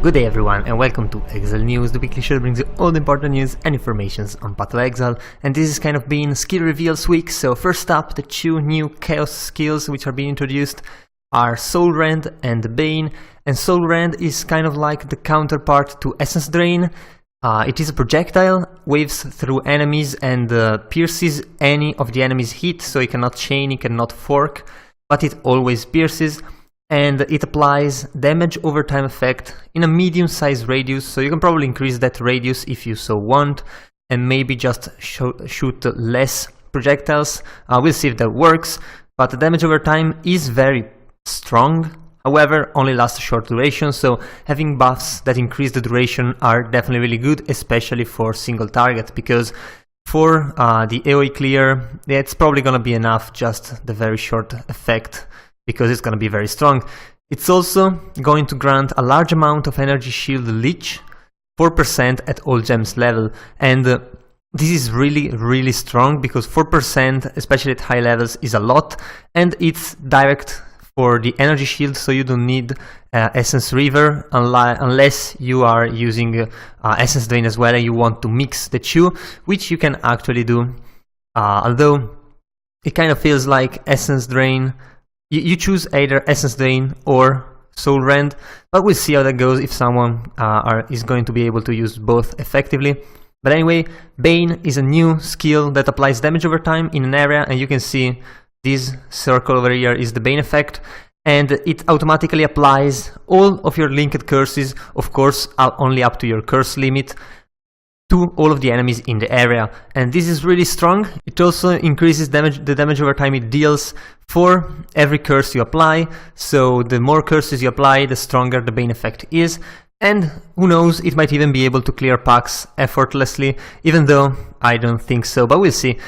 Good day everyone and welcome to Exile News, the weekly show that brings you all the important news and informations on Path of Exile. And this is kind of being skill reveals week, so first up, the two new chaos skills which are being introduced are Soul Rend and Bane. And Soul Rend is kind of like the counterpart to Essence Drain. It is a projectile, waves through enemies and pierces any of the enemies hit, so it cannot chain, it cannot fork, but it always pierces. And it applies damage over time effect in a medium-sized radius, so you can probably increase that radius if you so want, and maybe just shoot less projectiles. We'll see if that works, but the damage over time is very strong, however only lasts a short duration, so having buffs that increase the duration are definitely really good, especially for single target, because for the AoE clear, it's probably gonna be enough, just the very short effect, because it's going to be very strong. It's also going to grant a large amount of energy shield leech, 4% at all gems level, and this is really strong, because 4%, especially at high levels, is a lot, and it's direct for the energy shield, so you don't need Essence River unless you are using Essence Drain as well and you want to mix the two, which you can actually do, although it kind of feels like Essence Drain. You choose either Essence Drain or Soul Rend, but we'll see how that goes if someone is going to be able to use both effectively. But anyway, Bane is a new skill that applies damage over time in an area, and you can see this circle over here is the Bane effect, and it automatically applies all of your linked curses, of course only up to your curse limit, to all of the enemies in the area, and this is really strong. It also increases the damage over time it deals for every curse you apply, so the more curses you apply, the stronger the Bane effect is, and who knows, it might even be able to clear packs effortlessly, even though I don't think so, but we'll see.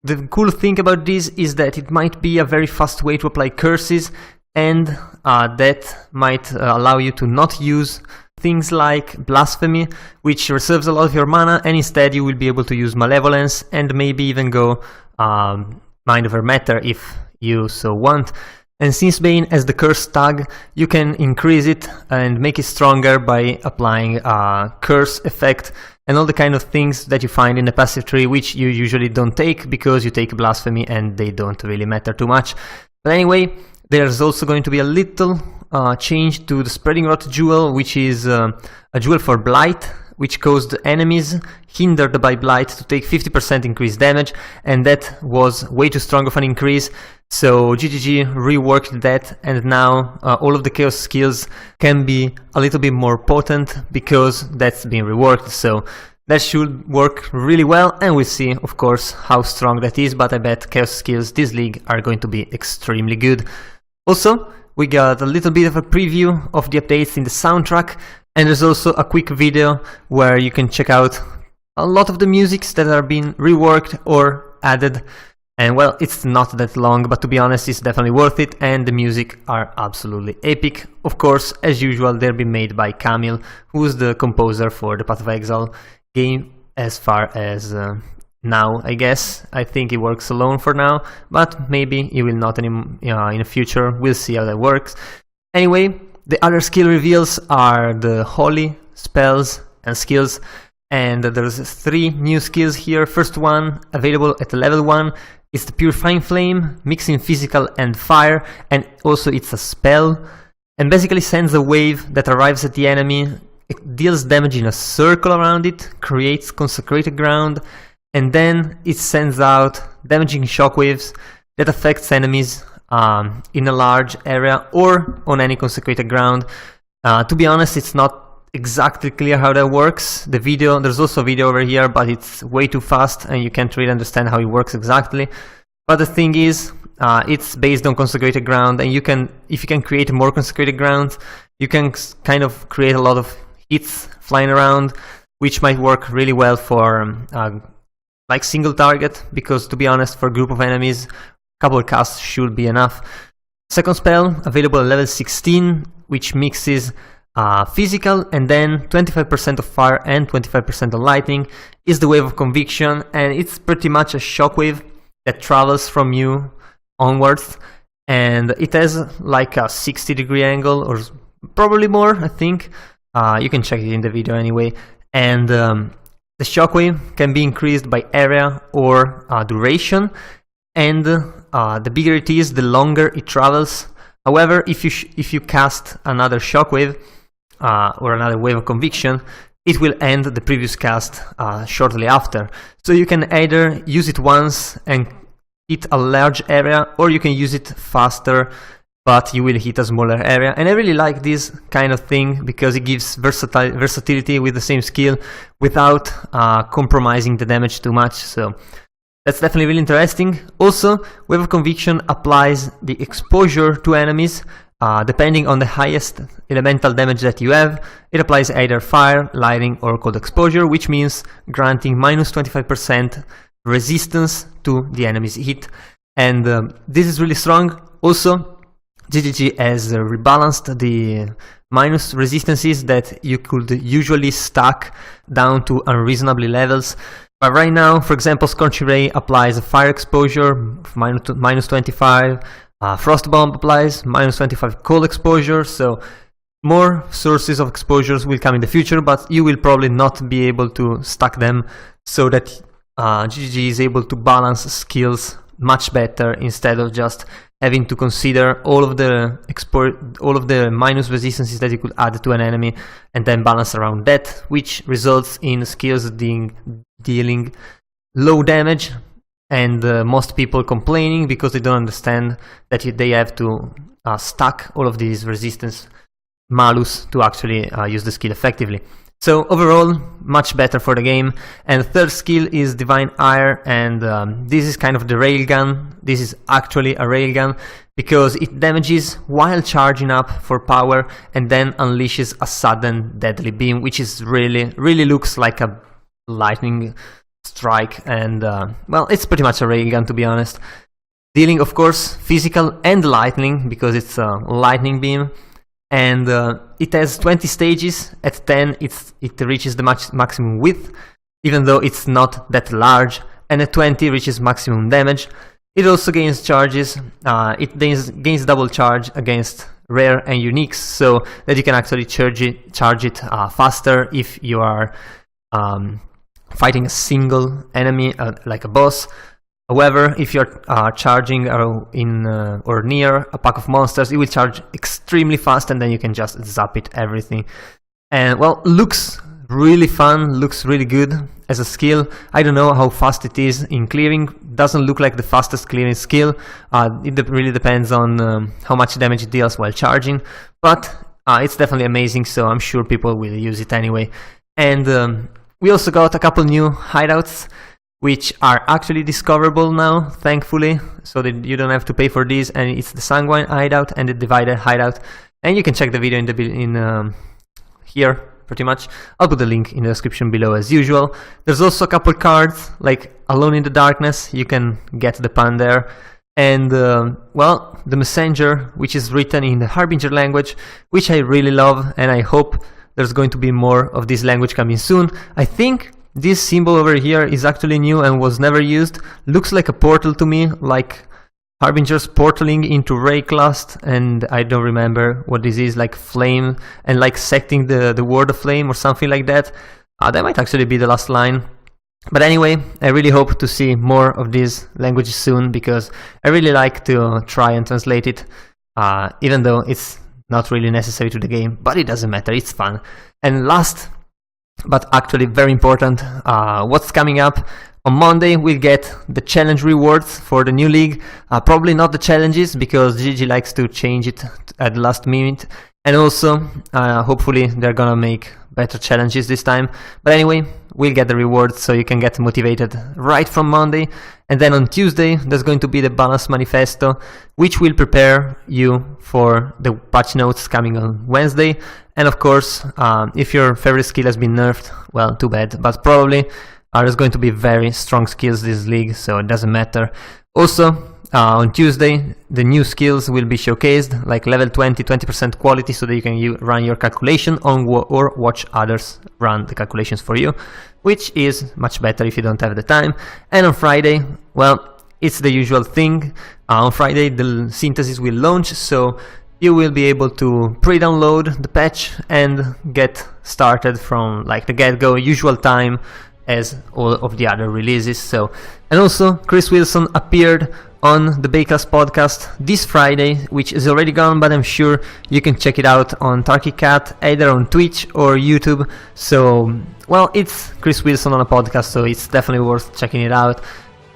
The cool thing about this is that it might be a very fast way to apply curses, and that might allow you to not use things like Blasphemy, which reserves a lot of your mana, and instead you will be able to use Malevolence and maybe even go Mind Over Matter if you so want. And since Bane has the curse tag, you can increase it and make it stronger by applying a curse effect and all the kind of things that you find in the passive tree, which you usually don't take because you take Blasphemy and they don't really matter too much. But anyway, there's also going to be a little change to the Spreading Rot jewel, which is a jewel for Blight, which caused enemies hindered by Blight to take 50% increased damage, and that was way too strong of an increase, so GGG reworked that, and now all of the chaos skills can be a little bit more potent because that's been reworked, so that should work really well, and we'll see of course how strong that is, but I bet chaos skills this league are going to be extremely good. Also, we got a little bit of a preview of the updates in the soundtrack, and there's also a quick video where you can check out a lot of the musics that are being reworked or added. And well, it's not that long, but to be honest, it's definitely worth it, and the music are absolutely epic. Of course, as usual, they're being made by Camille, who's the composer for the Path of Exile game as far as now, I guess. I think he works alone for now, but maybe he will not in the future. We'll see how that works. Anyway, the other skill reveals are the holy spells and skills, and there's 3 new skills here. First one, available at level 1, is the Purifying Flame, mixing physical and fire, and also it's a spell, and basically sends a wave that arrives at the enemy. It deals damage in a circle around it, creates consecrated ground, and then it sends out damaging shockwaves that affects enemies in a large area or on any consecrated ground. To be honest, it's not exactly clear how that works. There's also a video over here, but it's way too fast and you can't really understand how it works exactly. But the thing is, it's based on consecrated ground, and if you can create more consecrated ground, you can kind of create a lot of hits flying around, which might work really well for like single target, because to be honest, for a group of enemies, a couple casts should be enough. Second spell, available at level 16, which mixes physical and then 25% of fire and 25% of lightning, is the Wave of Conviction, and it's pretty much a shockwave that travels from you onwards, and it has like a 60-degree angle, or probably more, I think. You can check it in the video anyway. And the shockwave can be increased by area or duration, and the bigger it is, the longer it travels. However, if you cast another shockwave or another wave of conviction, it will end the previous cast shortly after. So you can either use it once and hit a large area, or you can use it faster but you will hit a smaller area. And I really like this kind of thing because it gives versatility with the same skill without compromising the damage too much. So that's definitely really interesting. Also, Wave of Conviction applies the exposure to enemies depending on the highest elemental damage that you have. It applies either fire, lightning or cold exposure, which means granting minus 25% resistance to the enemy's hit. And this is really strong. Also, GGG has rebalanced the minus resistances that you could usually stack down to unreasonably levels. But right now, for example, Scorching Ray applies a fire exposure, minus 25, Frost Bomb applies, minus 25 cold exposure, so more sources of exposures will come in the future, but you will probably not be able to stack them, so that GGG is able to balance skills much better instead of just having to consider all of the minus resistances that you could add to an enemy and then balance around that, which results in skills dealing low damage, and most people complaining because they don't understand that they have to stack all of these resistance malus to actually use the skill effectively. So overall, much better for the game. And the third skill is Divine Ire, and this is kind of the railgun. This is actually a railgun because it damages while charging up for power and then unleashes a sudden deadly beam, which is really looks like a lightning strike. And well, it's pretty much a railgun, to be honest. Dealing, of course, physical and lightning because it's a lightning beam. And it has 20 stages. At 10 it reaches the maximum width, even though it's not that large, and at 20 it reaches maximum damage. It also gains charges. It gains double charge against rare and uniques, so that you can actually charge it faster if you are fighting a single enemy, like a boss. However, if you're charging or near a pack of monsters, it will charge extremely fast, and then you can just zap it everything. And well, looks really fun, looks really good as a skill. I don't know how fast it is in clearing. Doesn't look like the fastest clearing skill. It really depends on how much damage it deals while charging, but it's definitely amazing, so I'm sure people will use it anyway. And we also got a couple new hideouts, which are actually discoverable now, thankfully, so that you don't have to pay for these. And it's the Sanguine hideout and the Divided hideout, and you can check the video in here, pretty much. I'll put the link in the description below as usual. There's also a couple cards, like Alone in the Darkness, you can get the pan there, and well, the Messenger, which is written in the Harbinger language, which I really love, and I hope there's going to be more of this language coming soon. I think this symbol over here is actually new and was never used. Looks like a portal to me, like Harbinger's portaling into Rayclust, and I don't remember what this is, like flame, and like secting the word of flame or something like that. That might actually be the last line. But anyway, I really hope to see more of these languages soon, because I really like to try and translate it, even though it's not really necessary to the game, but it doesn't matter, it's fun. And last, but actually very important, what's coming up. On Monday we'll get the challenge rewards for the new league. Probably not the challenges, because GG likes to change it at the last minute, and also hopefully they're gonna make better challenges this time. But anyway, we'll get the rewards so you can get motivated right from Monday. And then on Tuesday there's going to be the Balance Manifesto, which will prepare you for the patch notes coming on Wednesday. And of course, if your favorite skill has been nerfed, well, too bad, but probably there's going to be very strong skills this league, so it doesn't matter. Also, on Tuesday, the new skills will be showcased, like level 20% quality, so that you can run your calculation on or watch others run the calculations for you, which is much better if you don't have the time. And on Friday, well, it's the usual thing. On Friday, the synthesis will launch, so you will be able to pre-download the patch and get started from like the get-go usual time as all of the other releases. So, and also Chris Wilson appeared on the Bakers podcast this Friday, which is already gone, but I'm sure you can check it out on Turkey Cat, either on Twitch or YouTube. So, well, it's Chris Wilson on a podcast, so it's definitely worth checking it out.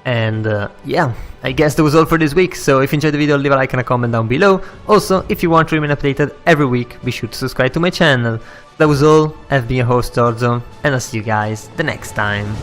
And yeah, I guess that was all for this week. So if you enjoyed the video, leave a like and a comment down below. Also, if you want to remain updated every week, be sure to subscribe to my channel. That was all. I've been your host, Orzo, and I'll see you guys the next time.